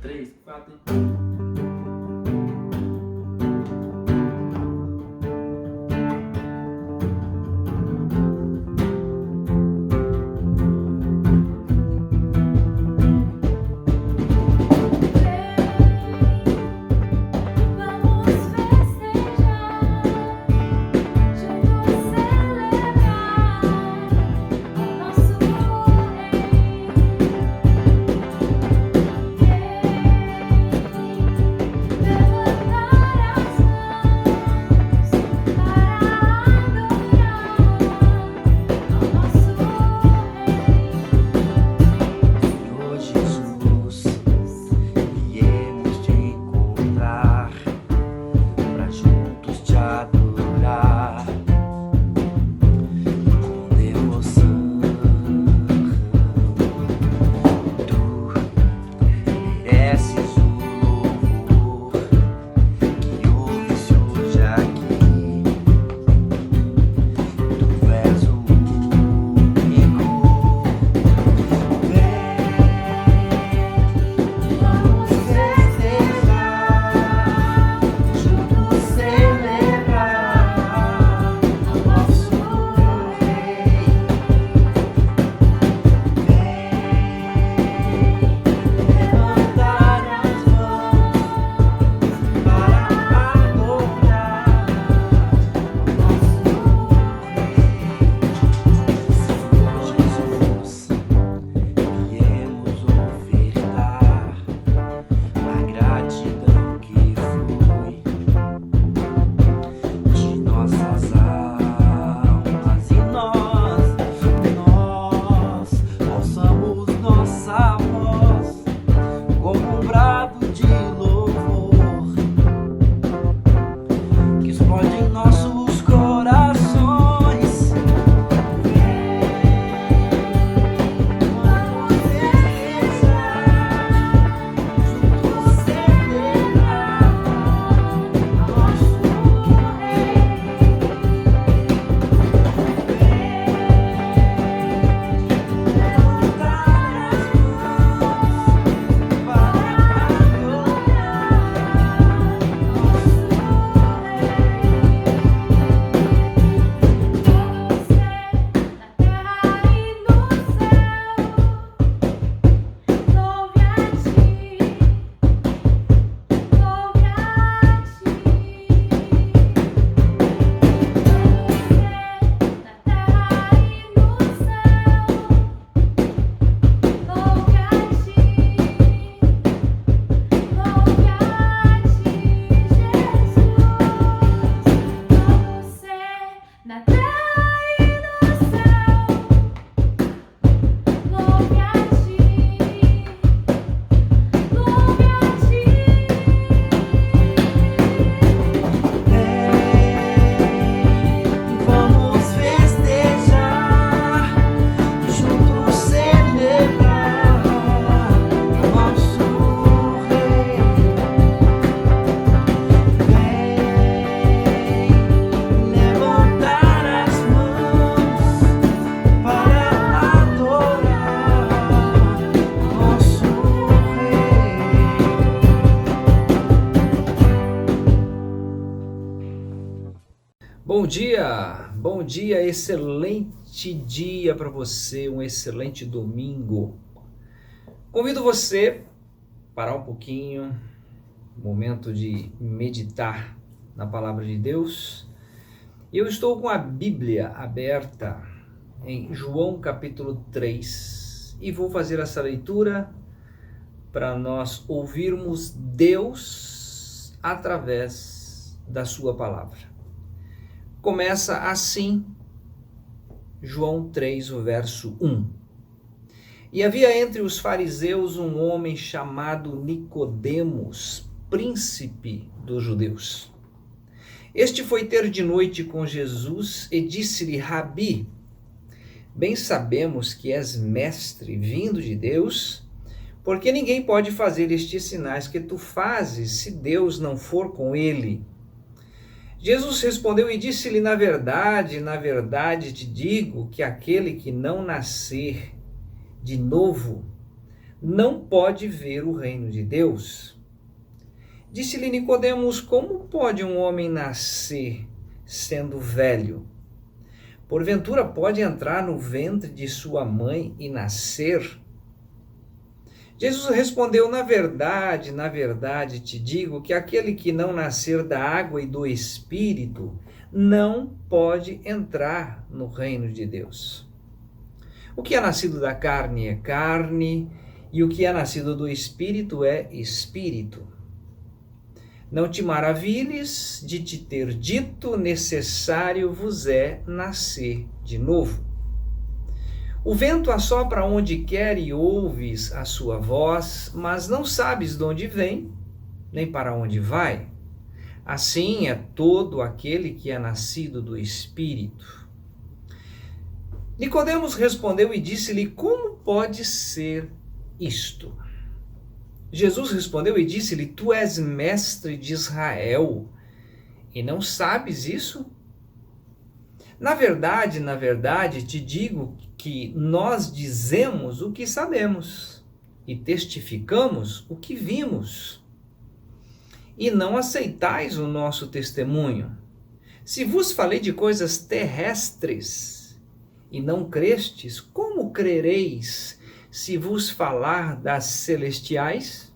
3, 4. Bom dia, excelente dia para você, um excelente domingo. Convido você a parar um pouquinho, momento de meditar na palavra de Deus. Eu estou com a Bíblia aberta em João capítulo 3 e vou fazer essa leitura para nós ouvirmos Deus através da sua palavra. Começa assim, João 3, o verso 1. E havia entre os fariseus um homem chamado Nicodemos, príncipe dos judeus. Este foi ter de noite com Jesus e disse-lhe: Rabi, bem sabemos que és mestre vindo de Deus, porque ninguém pode fazer estes sinais que tu fazes se Deus não for com ele. Jesus respondeu e disse-lhe: na verdade te digo que aquele que não nascer de novo não pode ver o reino de Deus. Disse-lhe Nicodemos: como pode um homem nascer sendo velho? Porventura pode entrar no ventre de sua mãe e nascer? Jesus respondeu: na verdade te digo que aquele que não nascer da água e do Espírito não pode entrar no reino de Deus. O que é nascido da carne é carne, e o que é nascido do Espírito é espírito. Não te maravilhes de te ter dito: necessário vos é nascer de novo. O vento assopra onde quer e ouves a sua voz, mas não sabes de onde vem, nem para onde vai. Assim é todo aquele que é nascido do Espírito. Nicodemos respondeu e disse-lhe: como pode ser isto? Jesus respondeu e disse-lhe: tu és mestre de Israel e não sabes isso? Na verdade, te digo que nós dizemos o que sabemos e testificamos o que vimos, e não aceitais o nosso testemunho. Se vos falei de coisas terrestres e não crestes, como crereis se vos falar das celestiais?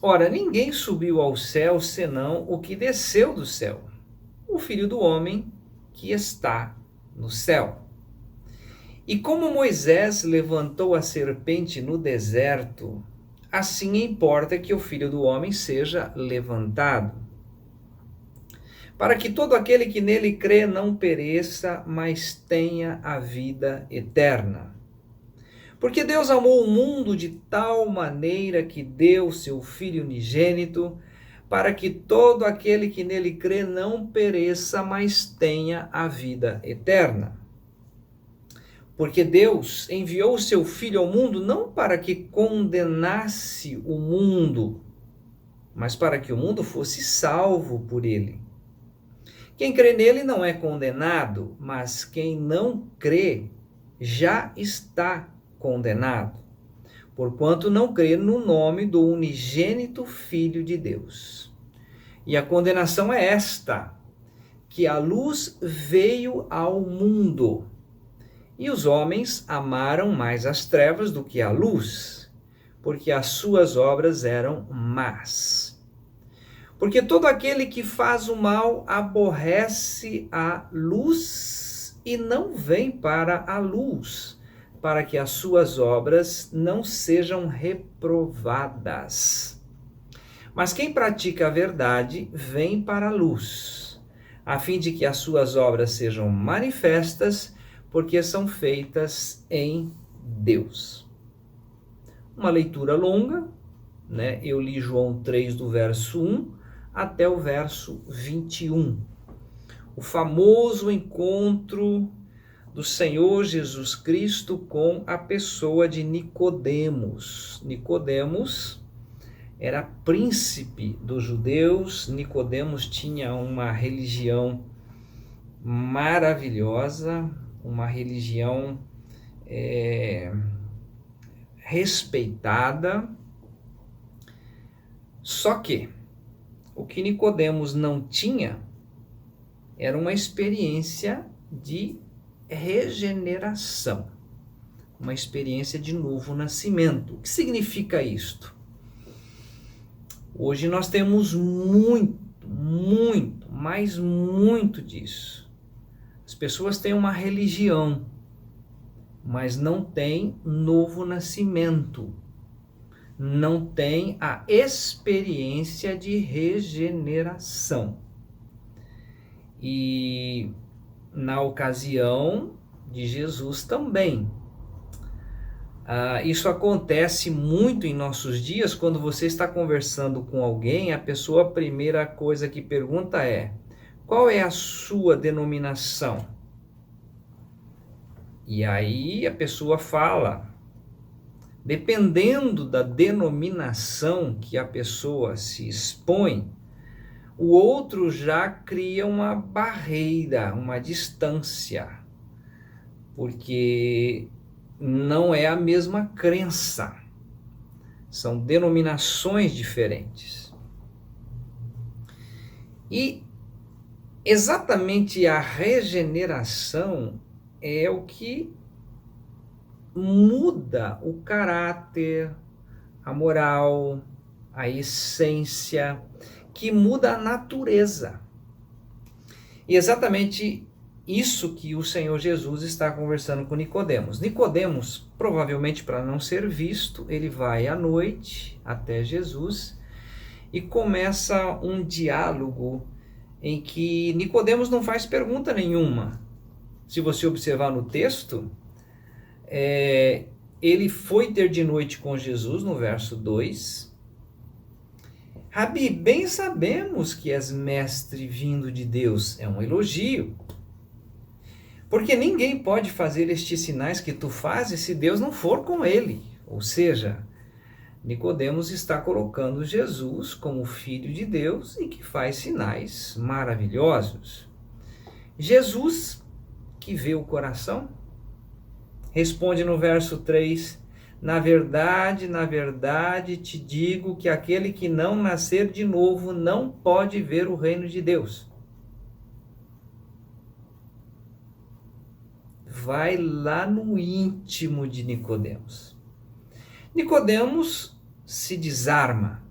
Ora, ninguém subiu ao céu senão o que desceu do céu, o Filho do Homem que está no céu. E como Moisés levantou a serpente no deserto, assim importa que o Filho do Homem seja levantado, para que todo aquele que nele crê não pereça, mas tenha a vida eterna. Porque Deus amou o mundo de tal maneira que deu seu Filho unigênito, para que todo aquele que nele crê não pereça, mas tenha a vida eterna. Porque Deus enviou o seu Filho ao mundo não para que condenasse o mundo, mas para que o mundo fosse salvo por ele. Quem crê nele não é condenado, mas quem não crê já está condenado, porquanto não crê no nome do unigênito Filho de Deus. E a condenação é esta, que a luz veio ao mundo, e os homens amaram mais as trevas do que a luz, porque as suas obras eram más. Porque todo aquele que faz o mal aborrece a luz e não vem para a luz, para que as suas obras não sejam reprovadas. Mas quem pratica a verdade vem para a luz, a fim de que as suas obras sejam manifestas, porque são feitas em Deus. Uma leitura longa, né? Eu li João 3 do verso 1 até o verso 21. O famoso encontro do Senhor Jesus Cristo com a pessoa de Nicodemos. Nicodemos era príncipe dos judeus. Nicodemos tinha uma religião maravilhosa, uma religião respeitada. Só que o que Nicodemos não tinha era uma experiência de regeneração, uma experiência de novo nascimento. O que significa isto? Hoje nós temos muito disso. As pessoas têm uma religião, mas não têm novo nascimento, não têm a experiência de regeneração. E na ocasião de Jesus também. Isso acontece muito em nossos dias. Quando você está conversando com alguém, a pessoa, a primeira coisa que pergunta é: qual é a sua denominação? E aí a pessoa fala. Dependendo da denominação que a pessoa se expõe, o outro já cria uma barreira, uma distância, porque não é a mesma crença. São denominações diferentes. E exatamente a regeneração é o que muda o caráter, a moral, a essência, que muda a natureza. E exatamente isso que o Senhor Jesus está conversando com Nicodemos. Nicodemos, provavelmente para não ser visto, ele vai à noite até Jesus e começa um diálogo em que Nicodemos não faz pergunta nenhuma. Se você observar no texto, ele foi ter de noite com Jesus, no verso 2. Rabi, bem sabemos que és mestre vindo de Deus. É um elogio. Porque ninguém pode fazer estes sinais que tu fazes se Deus não for com ele. Ou seja, Nicodemos está colocando Jesus como filho de Deus e que faz sinais maravilhosos. Jesus, que vê o coração, responde no verso 3: na verdade, te digo que aquele que não nascer de novo não pode ver o reino de Deus. Vai lá no íntimo de Nicodemos. Nicodemos se desarma.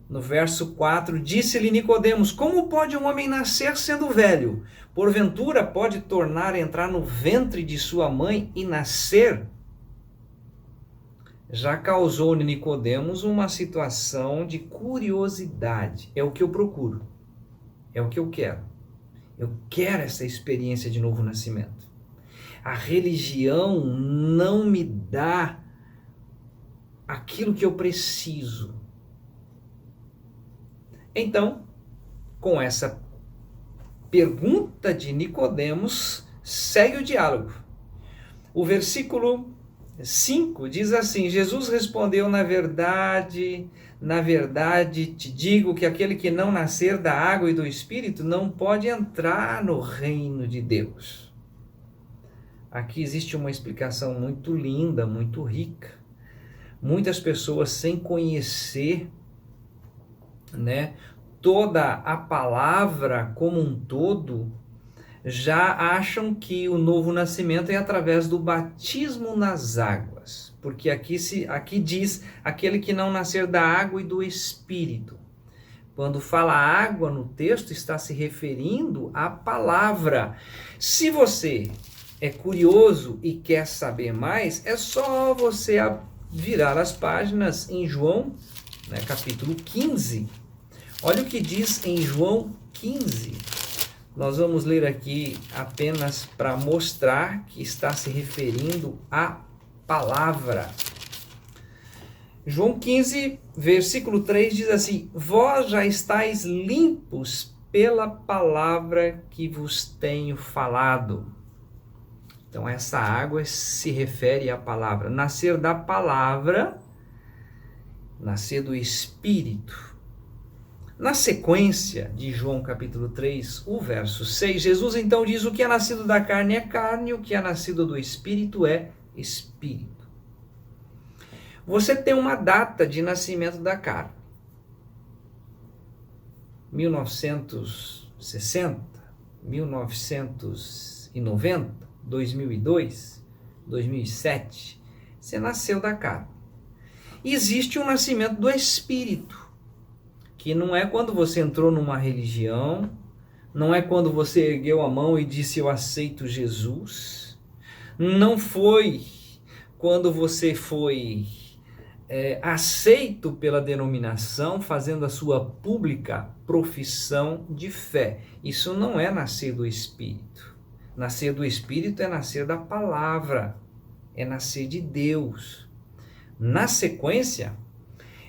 No verso 4, disse-lhe Nicodemos: como pode um homem nascer sendo velho? Porventura pode tornar a entrar no ventre de sua mãe e nascer? Já causou em Nicodemos uma situação de curiosidade. É o que eu procuro. É o que eu quero. Eu quero essa experiência de novo nascimento. A religião não me dá aquilo que eu preciso. Então, com essa pergunta de Nicodemos, segue o diálogo. O versículo 5 diz assim: Jesus respondeu: na verdade, te digo que aquele que não nascer da água e do Espírito não pode entrar no reino de Deus. Aqui existe uma explicação muito linda, muito rica. Muitas pessoas, sem conhecer, toda a palavra como um todo, já acham que o novo nascimento é através do batismo nas águas. Porque aqui diz, aquele que não nascer da água e do Espírito. Quando fala água no texto, está se referindo à palavra. Se você é curioso e quer saber mais, é só você virar as páginas em João, capítulo 15. Olha o que diz em João 15. Nós vamos ler aqui apenas para mostrar que está se referindo à palavra. João 15, versículo 3 diz assim: vós já estáis limpos pela palavra que vos tenho falado. Então essa água se refere à palavra. Nascer da palavra, nascer do Espírito. Na sequência de João capítulo 3, o verso 6, Jesus então diz: o que é nascido da carne é carne, o que é nascido do Espírito é Espírito. Você tem uma data de nascimento da carne. 1960, 1990, 2002, 2007, você nasceu da carne. Existe um nascimento do Espírito, que não é quando você entrou numa religião, não é quando você ergueu a mão e disse eu aceito Jesus, não foi quando você foi aceito pela denominação, fazendo a sua pública profissão de fé. Isso não é nascer do Espírito. Nascer do Espírito é nascer da palavra, é nascer de Deus. Na sequência,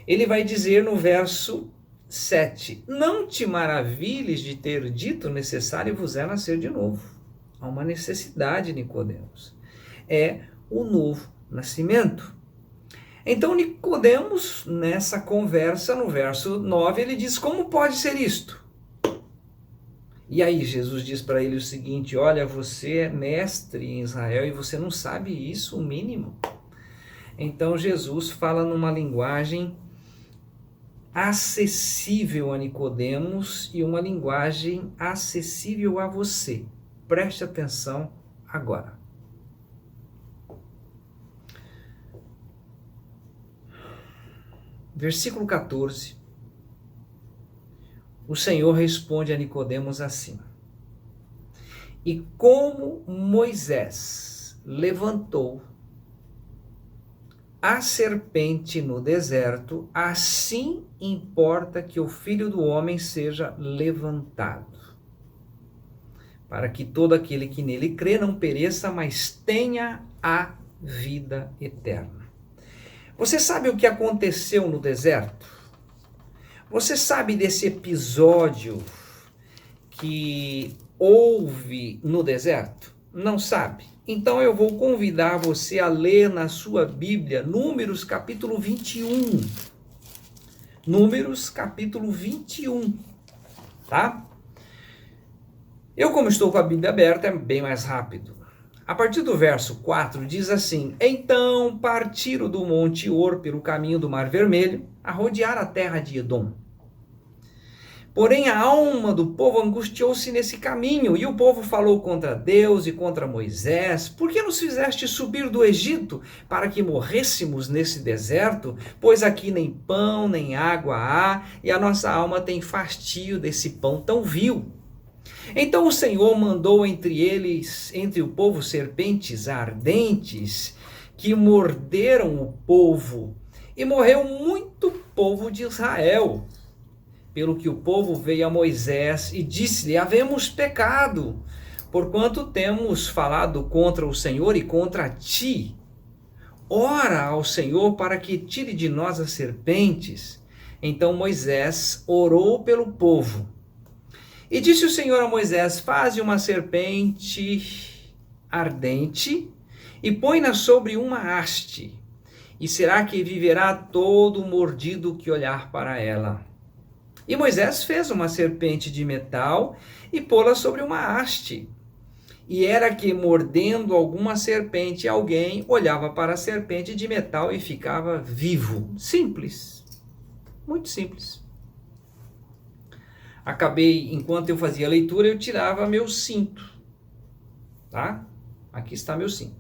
ele vai dizer no verso 7, não te maravilhes de ter dito, necessário vos é nascer de novo. Há uma necessidade, Nicodemos. É o novo nascimento. Então Nicodemos, nessa conversa, no verso 9, ele diz: como pode ser isto? E aí Jesus diz para ele o seguinte: olha, você é mestre em Israel e você não sabe isso, o mínimo. Então Jesus fala numa linguagem acessível a Nicodemos e uma linguagem acessível a você. Preste atenção agora. Versículo 14. O Senhor responde a Nicodemos assim: e como Moisés levantou a serpente no deserto, assim importa que o Filho do Homem seja levantado, para que todo aquele que nele crê não pereça, mas tenha a vida eterna. Você sabe o que aconteceu no deserto? Você sabe desse episódio que houve no deserto? Não sabe? Então eu vou convidar você a ler na sua Bíblia Números capítulo 21. Números capítulo 21, tá? Eu, como estou com a Bíblia aberta, é bem mais rápido. A partir do verso 4 diz assim: então partiram do Monte Hor pelo caminho do Mar Vermelho, a rodear a terra de Edom. Porém a alma do povo angustiou-se nesse caminho, e o povo falou contra Deus e contra Moisés: por que nos fizeste subir do Egito, para que morrêssemos nesse deserto? Pois aqui nem pão nem água há, e a nossa alma tem fastio desse pão tão vil. Então o Senhor mandou entre o povo, serpentes ardentes, que morderam o povo, e morreu muito povo de Israel. Pelo que o povo veio a Moisés e disse-lhe: havemos pecado, porquanto temos falado contra o Senhor e contra ti. Ora ao Senhor para que tire de nós as serpentes. Então Moisés orou pelo povo. E disse o Senhor a Moisés: faze uma serpente ardente e põe-na sobre uma haste, e será que viverá todo mordido que olhar para ela. E Moisés fez uma serpente de metal e pô-la sobre uma haste. E era que, mordendo alguma serpente, alguém olhava para a serpente de metal e ficava vivo. Simples. Muito simples. Enquanto eu fazia a leitura, eu tirava meu cinto. Tá? Aqui está meu cinto.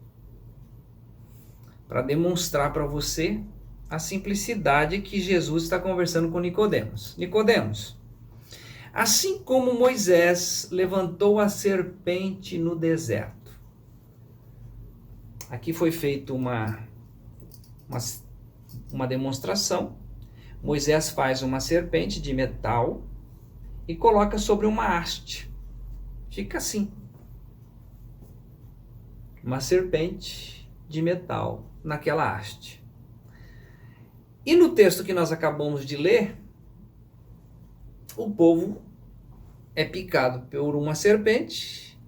Para demonstrar para você a simplicidade que Jesus está conversando com Nicodemos. Nicodemos, assim como Moisés levantou a serpente no deserto. Aqui foi feita uma demonstração. Moisés faz uma serpente de metal e coloca sobre uma haste. Fica assim. Uma serpente de metal naquela haste. E no texto que nós acabamos de ler, o povo é picado por uma serpente,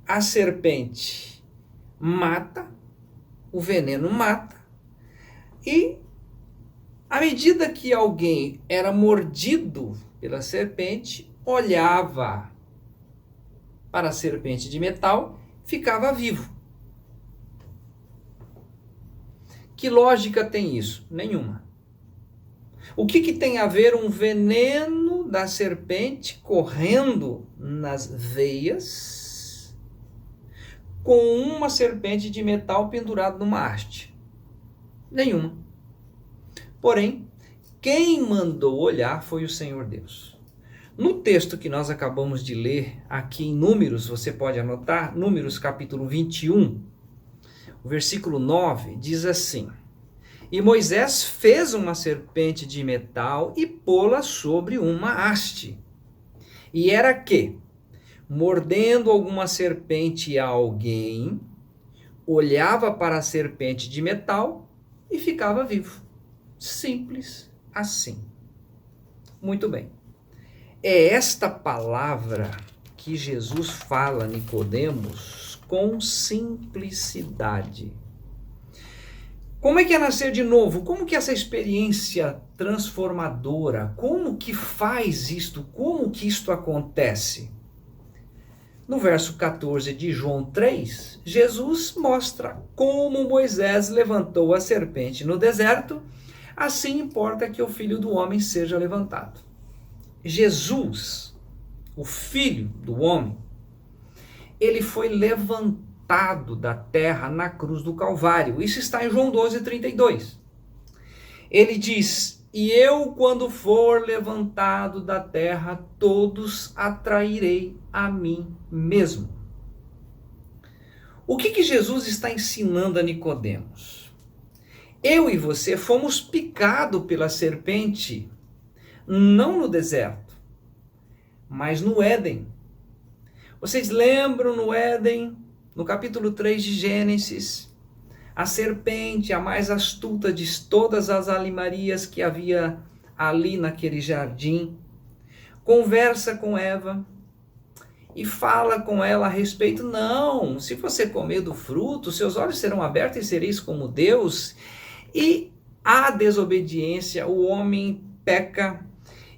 a serpente mata, o veneno mata, e à medida que alguém era mordido pela serpente, olhava para a serpente de metal, ficava vivo. Que lógica tem isso? Nenhuma. O que tem a ver um veneno da serpente correndo nas veias com uma serpente de metal pendurada numa haste? Nenhuma. Porém, quem mandou olhar foi o Senhor Deus. No texto que nós acabamos de ler aqui em Números, você pode anotar, Números capítulo 21, o versículo 9, diz assim: e Moisés fez uma serpente de metal e pô-la sobre uma haste. E era que, mordendo alguma serpente a alguém, olhava para a serpente de metal e ficava vivo. Simples assim. Muito bem. É esta palavra que Jesus fala a Nicodemos com simplicidade. Como é que é nascer de novo? Como que essa experiência transformadora, como que faz isto? Como que isto acontece? No verso 14 de João 3, Jesus mostra como Moisés levantou a serpente no deserto, assim importa que o Filho do Homem seja levantado. Jesus, o Filho do Homem, ele foi levantado da terra na cruz do Calvário. Isso está em João 12:32. Ele diz: e eu, quando for levantado da terra, todos atrairei a mim mesmo. O que Jesus está ensinando a Nicodemos? Eu e você fomos picados pela serpente, não no deserto, mas no Éden. Vocês lembram no Éden, no capítulo 3 de Gênesis, a serpente, a mais astuta de todas as alimarias que havia ali naquele jardim, conversa com Eva e fala com ela a respeito: não, se você comer do fruto, seus olhos serão abertos e sereis como Deus. E a desobediência, o homem peca,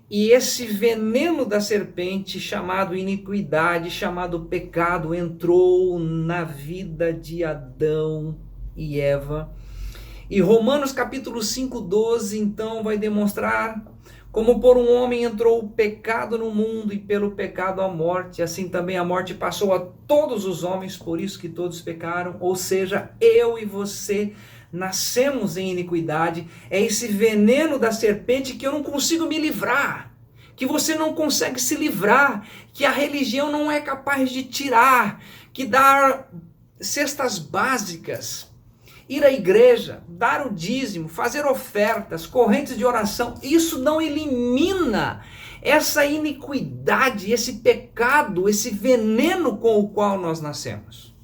e esse veneno da serpente, chamado iniquidade, chamado pecado, entrou na vida de Adão e Eva. E Romanos capítulo 5:12, então, vai demonstrar como por um homem entrou o pecado no mundo, e pelo pecado a morte, assim também a morte passou a todos os homens, por isso que todos pecaram. Ou seja, eu e você nascemos em iniquidade. É esse veneno da serpente que eu não consigo me livrar, que você não consegue se livrar, que a religião não é capaz de tirar, que dar cestas básicas, ir à igreja, dar o dízimo, fazer ofertas, correntes de oração, isso não elimina essa iniquidade, esse pecado, esse veneno com o qual nós nascemos.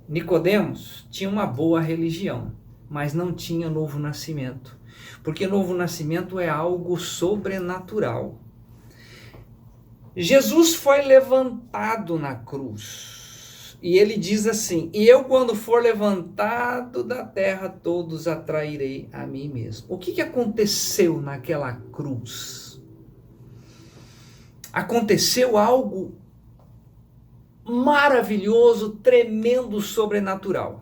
Nicodemos tinha uma boa religião, mas não tinha novo nascimento, porque novo nascimento é algo sobrenatural. Jesus foi levantado na cruz, e ele diz assim: e eu, quando for levantado da terra, todos atrairei a mim mesmo. O que aconteceu naquela cruz? Aconteceu algo maravilhoso, tremendo, sobrenatural.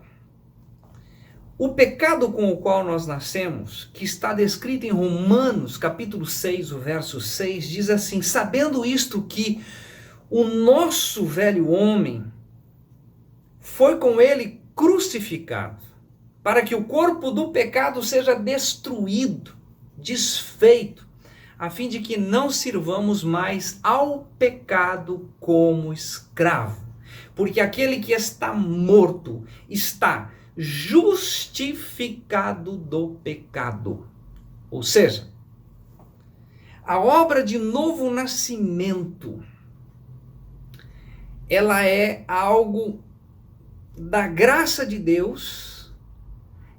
O pecado com o qual nós nascemos, que está descrito em Romanos, capítulo 6, o verso 6, diz assim: sabendo isto, que o nosso velho homem foi com ele crucificado, para que o corpo do pecado seja destruído, desfeito, a fim de que não sirvamos mais ao pecado como escravo. Porque aquele que está morto está justificado do pecado. Ou seja, a obra de novo nascimento, ela é algo da graça de Deus,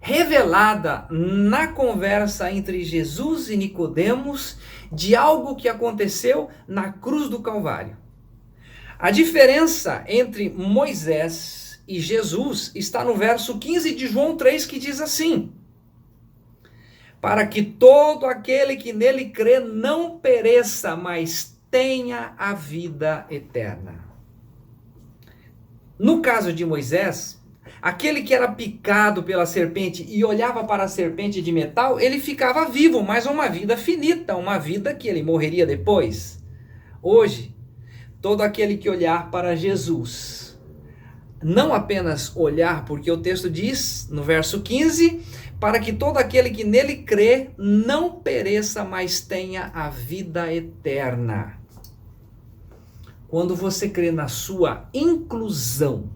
revelada na conversa entre Jesus e Nicodemos, de algo que aconteceu na cruz do Calvário. A diferença entre Moisés e Jesus está no verso 15 de João 3, que diz assim: para que todo aquele que nele crê não pereça, mas tenha a vida eterna. No caso de Moisés, aquele que era picado pela serpente e olhava para a serpente de metal, ele ficava vivo, mas uma vida finita, uma vida que ele morreria depois. Hoje, todo aquele que olhar para Jesus, não apenas olhar, porque o texto diz, no verso 15, para que todo aquele que nele crê não pereça, mas tenha a vida eterna. Quando você crê na sua inclusão,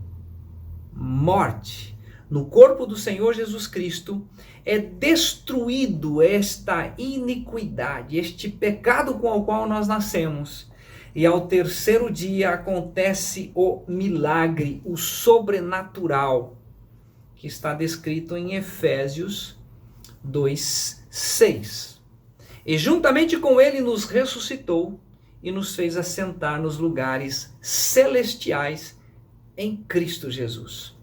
morte, no corpo do Senhor Jesus Cristo, é destruído esta iniquidade, este pecado com o qual nós nascemos. E ao terceiro dia acontece o milagre, o sobrenatural, que está descrito em Efésios 2:6. E juntamente com ele nos ressuscitou e nos fez assentar nos lugares celestiais em Cristo Jesus.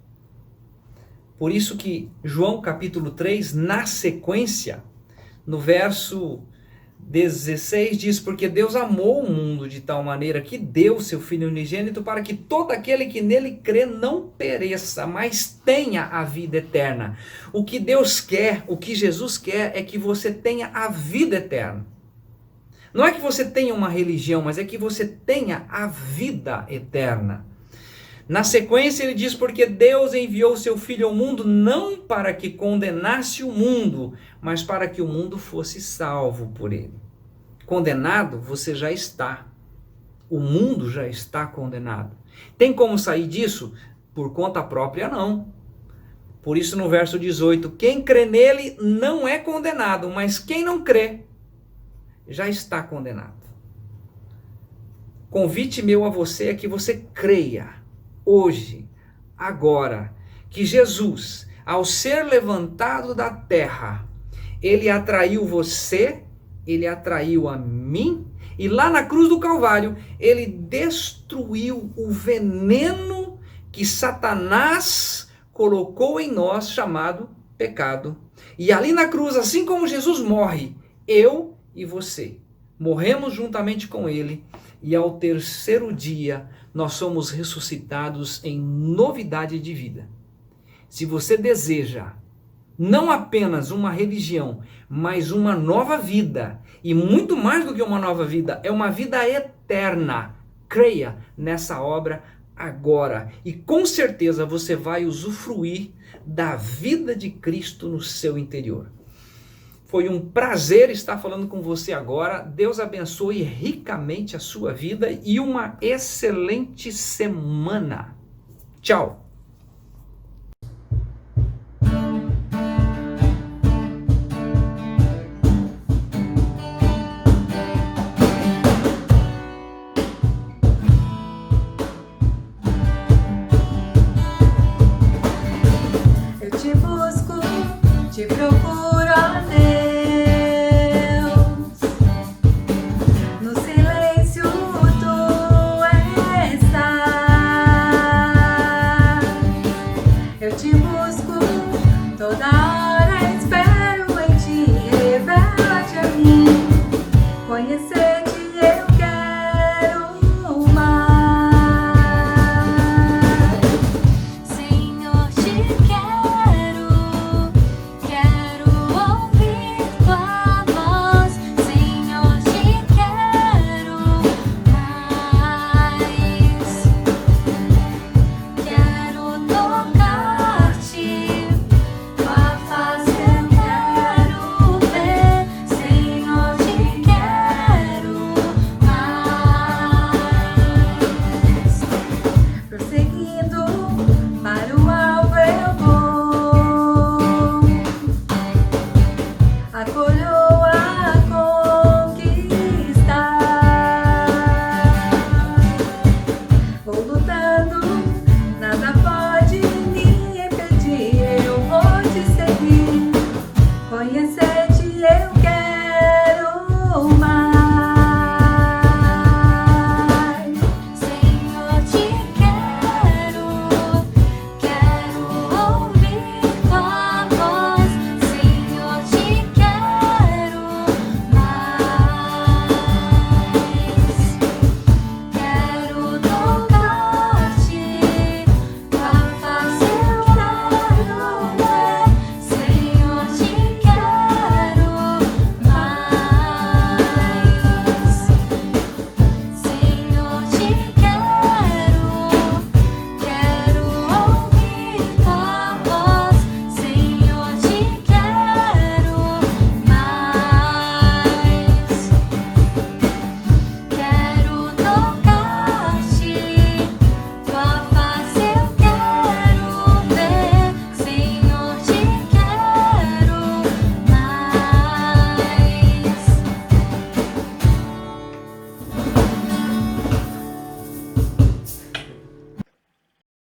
Por isso que João capítulo 3, na sequência, no verso 16 diz, porque Deus amou o mundo de tal maneira que deu seu Filho unigênito para que todo aquele que nele crê não pereça, mas tenha a vida eterna. O que Deus quer, o que Jesus quer é que você tenha a vida eterna. Não é que você tenha uma religião, mas é que você tenha a vida eterna. Na sequência ele diz, porque Deus enviou seu Filho ao mundo não para que condenasse o mundo, mas para que o mundo fosse salvo por ele. Condenado você já está. O mundo já está condenado. Tem como sair disso? Por conta própria não. Por isso no verso 18, quem crê nele não é condenado, mas quem não crê já está condenado. Convite meu a você é que você creia hoje, agora, que Jesus, ao ser levantado da terra, ele atraiu você, ele atraiu a mim, e lá na cruz do Calvário, ele destruiu o veneno que Satanás colocou em nós, chamado pecado. E ali na cruz, assim como Jesus morre, eu e você morremos juntamente com ele, e ao terceiro dia nós somos ressuscitados em novidade de vida. Se você deseja não apenas uma religião, mas uma nova vida, e muito mais do que uma nova vida, é uma vida eterna, creia nessa obra agora, e com certeza você vai usufruir da vida de Cristo no seu interior. Foi um prazer estar falando com você agora. Deus abençoe ricamente a sua vida e uma excelente semana. Tchau!